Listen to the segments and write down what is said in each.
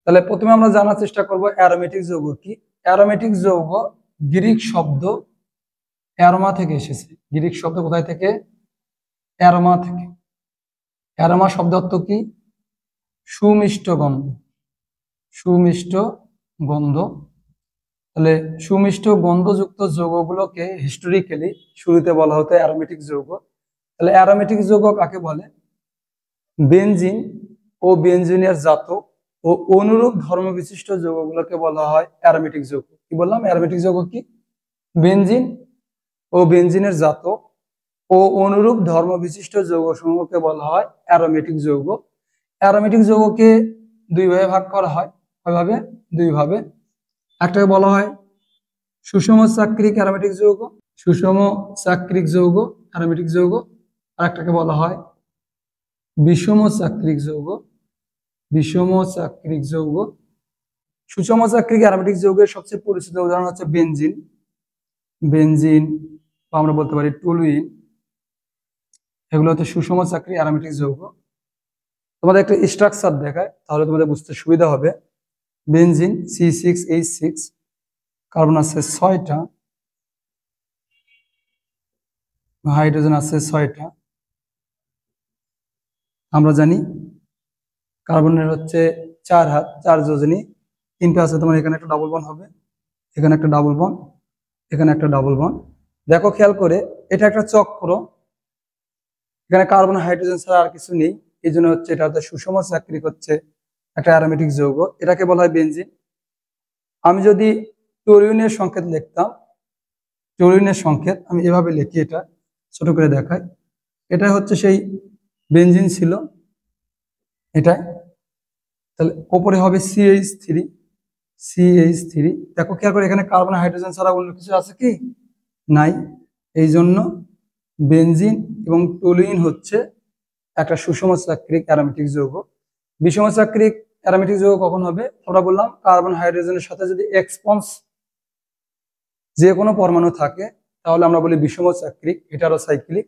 তাহলে প্রথমে আমরা জানার চেষ্টা করব অ্যারোমেটিক যৌগ কি। অ্যারোমেটিক যৌগ গ্রিক শব্দ অ্যারোমা থেকে এসেছে। গ্রিক শব্দ কোথায় থেকে? অ্যারোমা থেকে। অ্যারোমা শব্দ অর্থ কি? সুমিষ্ট গন্ধ। সুমিষ্ট গন্ধ। তাহলে সুমিষ্ট গন্ধযুক্ত যৌগগুলোকে হিস্টোরিক্যালি শুরুতে বলা হতো অ্যারোমেটিক যৌগ। তাহলে অ্যারোমেটিক যৌগ কাকে বলে? বেনজিন ও বেনজিনের জাত ও অনুরূপ ধর্ম বিশিষ্ট যৌগগুলোকে বলা হয় অ্যারোমেটিক যৌগ। কি বললাম? অ্যারোমেটিক যৌগ কি? বেনজিন ও বেনজিনের জাত ও অনুরূপ ধর্ম বিশিষ্ট যৌগসমূহকে বলা হয় অ্যারোমেটিক যৌগ। অ্যারোমেটিক যৌগকে দুই ভাবে ভাগ করা হয়। কিভাবে? দুই ভাবে। একটাকে বলা হয় সুষম চাক্রিক অ্যারোমেটিক যৌগ, সুষম চাক্রিক যৌগ অ্যারোমেটিক যৌগ। আর একটাকে বলা হয় বিষম চাক্রিক যৌগ, বিষম চাক্রিক যৌগ। সুষম চাক্রিক অ্যারোমেটিক যৌগের সবচেয়ে পরিচিত উদাহরণ হচ্ছে বেনজিন, বেনজিন বা আমরা বলতে পারি টলুইন। এগুলো হচ্ছে সুষম চাক্রিক অ্যারোমেটিক যৌগ। তোমাদের একটা স্ট্রাকচার দেখায়, তাহলে তোমাদের বুঝতে সুবিধা হবে। বেনজিন C6H6, কার্বন আছে 6টা, হাইড্রোজেন আছে 6টা। আমরা জানি কার্বনের হচ্ছে 4 হাত, 4 যোজনী, 3টা আছে। তোমার এখানে একটা ডাবল বন্ড হবে, এখানে একটা ডাবল বন্ড, এখানে একটা ডাবল বন্ড। দেখো খেয়াল করে, এটা একটা চক্র। এখানে কার্বন হাইড্রোজেন ছাড়া আর কিছু নেই, এই জন্য হচ্ছে এটা হচ্ছে সুষম চাক্রিক হচ্ছে একটা অ্যারোমেটিক যৌগ। এটাকে বলা হয় বেনজিন। আমি যদি টলুইনের সংকেত লিখতাম, টলুইনের সংকেত আমি এভাবে লিখি, এটা ছোট করে দেখাই। এটা হচ্ছে সেই বেনজিন ছিল, এটাই। তাহলে ওপরে হবে CH3, CH3। দেখো খেয়াল করে, এখানে কার্বন হাইড্রোজেন ছাড়া অন্য কিছু আছে কি? নাই। এই জন্য বেনজিন এবং টলুইন হচ্ছে একটা সুষম চাক্রিক অ্যারোমেটিক যৌগ। বিষম চাক্রিক অ্যারোমেটিক যৌগ কখন হবে? আমরা বললাম কার্বন হাইড্রোজেনের সাথে যদি এক্সপন্স যে কোনো পরমাণু থাকে, তাহলে আমরা বলি বিষম চাক্রিক, হেটারোসাইক্লিক।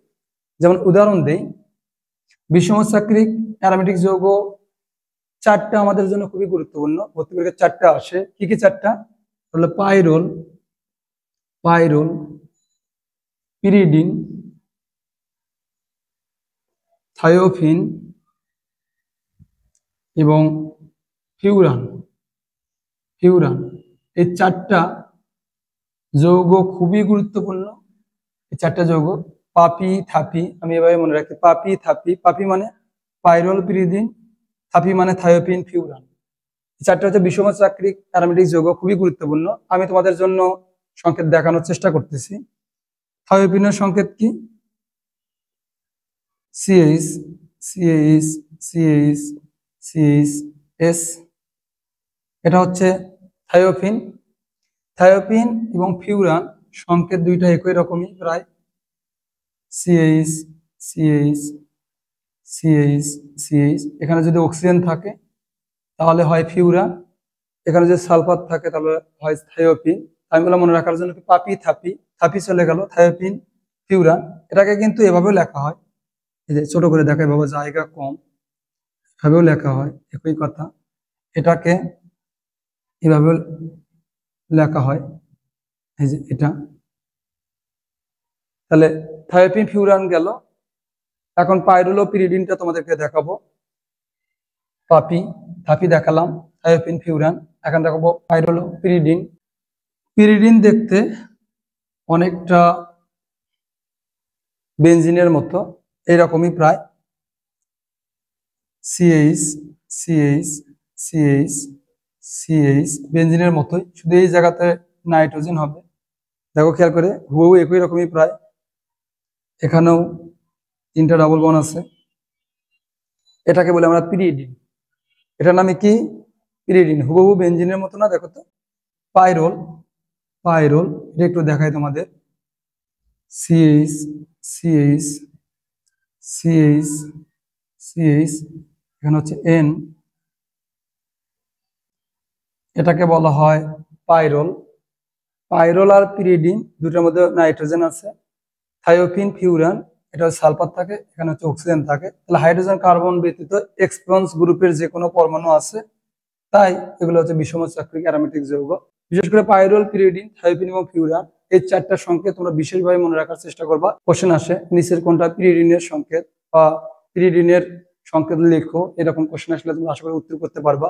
যেমন উদাহরণ দেই, বিষম চাক্রিক অ্যারোমেটিক যৌগ 4টা আমাদের জন্য খুবই গুরুত্বপূর্ণ। ভর্তি পরীক্ষায় 4টা আসে। কি কি 4টা? হলো পাইরোল, পাইরোল, পিরিডিন, থায়োফিন এবং ফিউরান। ফিউরান, এই 4টা যৌগ খুবই গুরুত্বপূর্ণ। এই 4টা যৌগ পাপি থাপি, আমি এভাবে মনে রাখি, পাপি থাপি। পাপি মানে পাইরোল পিরিডিন, থাপি মানে থায়োফিন ফিউরান। এই 4টা হচ্ছে বিষম চাক্রিক অ্যারোমেটিক যৌগ, খুবই গুরুত্বপূর্ণ। আমি তোমাদের জন্য সংকেত দেখানোর চেষ্টা করতেছি। থায়োফিনের সংকেত কি? CH, CH, CH, CH, S। এটা হচ্ছে থায়োফিন। থায়োফিন এবং ফিউরান সংকেত দুইটা একই রকমই প্রায়। CH, CH, CH, CH। এখানে যদি অক্সিজেন থাকে তাহলে হয় ফিউরান, এখানে যদি সালফার থাকে তাহলে হয় থায়োফিন। আমি বললাম মনে রাখার জন্য পাপি থাপি, থাপি চলে গেল, থায়োফিন ফিউরান। এটাকে কিন্তু এভাবেও লেখা হয়, এই যে ছোট করে দেখায় বাবা, জায়গা কম, এভাবেও লেখা হয়, একই কথা। এটাকে এভাবে লেখা হয়, এই যে এটা। তাহলে থায়োফিন ফিউরান গেল। এখন পাইরোলো পিরিডিনটা তোমাদেরকে দেখাবো। পাপি থাপি দেখালাম, থায়োফিন ফিউরান। এখন দেখাবো পাইরোলো পিরিডিন। পিরিডিন দেখতে অনেকটা বেনজিনের মতো, এরকমই প্রায়। CH, CH, CH, CH, বেনজিনের মতোই, শুধু এই জায়গাতে নাইট্রোজেন হবে। দেখো খেয়াল করে, হুবহু একই রকমই প্রায়। এখানেও 3টা ডাবল বন্ড আছে। এটাকে বলে আমরা পিরিডিন। এটার নামে কি? পিরিডিন। হুবহু বেনজিনের মতো না? দেখো তো। পাইরোল, পাইরোল, এটা একটু দেখাই তোমাদের। CH, CH, CH, CH, এখানে হচ্ছে N। এটাকে বলা হয় পাইরোল। পাইরোল আর পিরিডিন দুটোর মধ্যে নাইট্রোজেন আছে। থায়োফিন ফিউরান, এটা সালফার থাকে, এখানে হচ্ছে অক্সিজেন থাকে। তাহলে হাইড্রোজেন কার্বন ব্যতীত এক্সপন্স গ্রুপের যে কোনো পরমাণু আছে তাই এগুলো হচ্ছে বিষম চাক্রিক অ্যারোমেটিক যৌগ। বিশেষ করে পাইরুল, পিরিডিন, থায়োপিন এবং ফিউরান, এই চারটা সংকেত তোমরা বিশেষভাবে মনে রাখার চেষ্টা করবা। কোশ্চেন আসে নিচের কোনটা পিরিডিনের সংকেত বা পিরিডিনের সংকেত লেখো, এরকম কোশ্চেন আসলে তোমরা আশা করি উত্তর করতে পারবা।